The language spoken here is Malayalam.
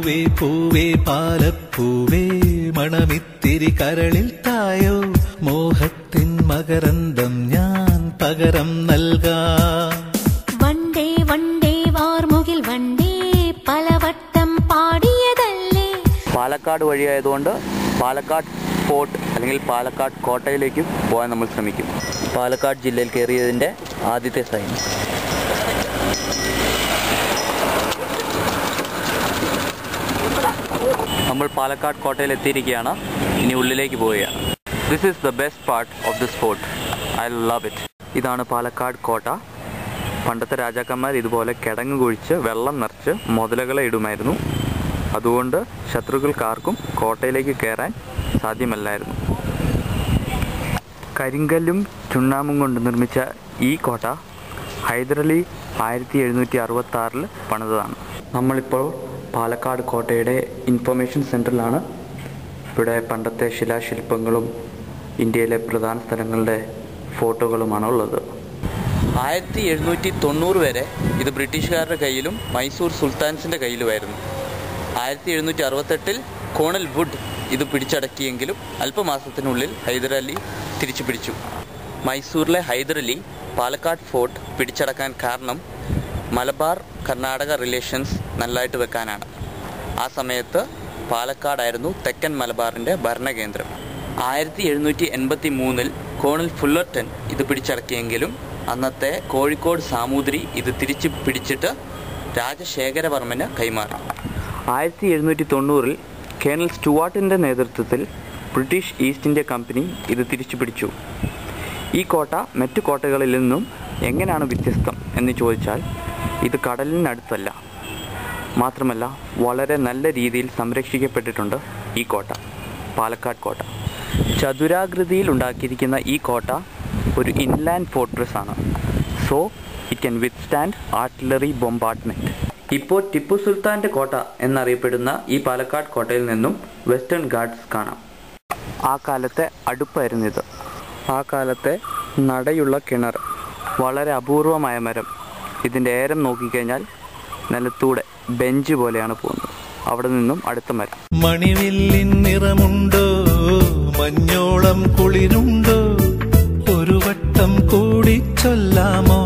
പൂവേ പൂവേ പാലപ്പൂവേ മണമിത്തിരി കരളിൽ തായോ മോഹത്തിൻ മകരന്തം ഞാൻ പകരം നൽകാം. വണ്ടേ വണ്ടേ വാർമുകിൽ വണ്ടേ പലവട്ടം പാടിയതല്ലേ. പാലക്കാട് വഴിയായതുകൊണ്ട് പാലക്കാട് ഫോർട്ട് അല്ലെങ്കിൽ പാലക്കാട് കോട്ടയിലേക്ക് പോകാൻ നമ്മൾ ശ്രമിക്കും. പാലക്കാട് ജില്ലയിൽ കയറിയതിൻ്റെ ആദ്യത്തെ സൈൻ. നമ്മൾ പാലക്കാട് കോട്ടയിൽ എത്തിയിരിക്കുകയാണ്. ഇനി ഉള്ളിലേക്ക് പോവുകയാണ്. This is the best part of this fort. I love it. ഇതാണ് പാലക്കാട് കോട്ട. പണ്ടത്തെ രാജാക്കന്മാർ ഇതുപോലെ കിടങ്ങ് കുഴിച്ച് വെള്ളം നിറച്ച് മുതലകളെ ഇടുമായിരുന്നു. അതുകൊണ്ട് ശത്രുക്കൾക്കാർക്കും കോട്ടയിലേക്ക് കയറാൻ സാധ്യമല്ലായിരുന്നു. കരിങ്കല്ലും ചുണ്ണാമ്പും കൊണ്ട് നിർമ്മിച്ച ഈ കോട്ട ഹൈദരലി 1766 പണിതതാണ്. നമ്മളിപ്പോൾ പാലക്കാട് കോട്ടയുടെ ഇൻഫർമേഷൻ സെൻറ്ററിലാണ്. ഇവിടെ പണ്ടത്തെ ശിലാശില്പങ്ങളും ഇന്ത്യയിലെ പ്രധാന സ്ഥലങ്ങളുടെ ഫോട്ടോകളുമാണ് ഉള്ളത്. 1790 വരെ ഇത് ബ്രിട്ടീഷുകാരുടെ കയ്യിലും മൈസൂർ സുൽത്താൻസിൻ്റെ കയ്യിലുമായിരുന്നു. 1768 കോണൽ വുഡ് ഇത് പിടിച്ചടക്കിയെങ്കിലും അല്പമാസത്തിനുള്ളിൽ ഹൈദരലി തിരിച്ചു പിടിച്ചു. മൈസൂരിലെ ഹൈദരലി പാലക്കാട് ഫോർട്ട് പിടിച്ചടക്കാൻ കാരണം മലബാർ കർണാടക റിലേഷൻസ് നല്ലതായിട്ട് വെക്കാനാണ്. ആ സമയത്ത് പാലക്കാടായിരുന്നു തെക്കൻ മലബാറിൻ്റെ ഭരണകേന്ദ്രം. 1783 കോണൽ ഫുള്ളർട്ടൺ ഇത് പിടിച്ചടക്കിയെങ്കിലും അന്നത്തെ കോഴിക്കോട് സാമൂതിരി ഇത് തിരിച്ച് പിടിച്ചിട്ട് രാജശേഖരവർമ്മന് കൈമാറി. 1790 കേണൽ സ്റ്റുവാർട്ടിൻ്റെ നേതൃത്വത്തിൽ ബ്രിട്ടീഷ് ഈസ്റ്റ് ഇന്ത്യ കമ്പനി ഇത് തിരിച്ചു പിടിച്ചു. ഈ കോട്ട മറ്റു കോട്ടകളിൽ നിന്നും എങ്ങനെയാണ് വ്യത്യസ്തം എന്ന് ചോദിച്ചാൽ ഇത് കടലിനടുത്തല്ല. മാത്രമല്ല വളരെ നല്ല രീതിയിൽ സംരക്ഷിക്കപ്പെട്ടിട്ടുണ്ട് ഈ കോട്ട, പാലക്കാട് കോട്ട. ചതുരാകൃതിയിൽ ഉണ്ടാക്കിയിരിക്കുന്ന ഈ കോട്ട ഒരു ഇൻലാൻഡ് ഫോർട്രസ് ആണ്. So it can withstand artillery bombardment. ഇപ്പോൾ ടിപ്പു സുൽത്താൻ്റെ കോട്ട എന്നറിയപ്പെടുന്ന ഈ പാലക്കാട് കോട്ടയിൽ നിന്നും വെസ്റ്റേൺ ഗാർഡ്സ് കാണാം. ആ കാലത്തെ അടുപ്പായിരുന്നു ഇത്. ആ കാലത്തെ നടയുള്ള കിണർ, വളരെ അപൂർവമായ മരം. ഇതിൻ്റെ ഏരം നോക്കിക്കഴിഞ്ഞാൽ നിലത്തൂടെ ബെഞ്ച് പോലെയാണ് പോകുന്നത്. അവിടെ നിന്നും അടുത്ത മരം. മണിവില്ലിൻ നിറമുണ്ടോ മഞ്ഞോളം കുളിരുണ്ടോ ഒരു വട്ടം കൂടി ചൊല്ലാമോ.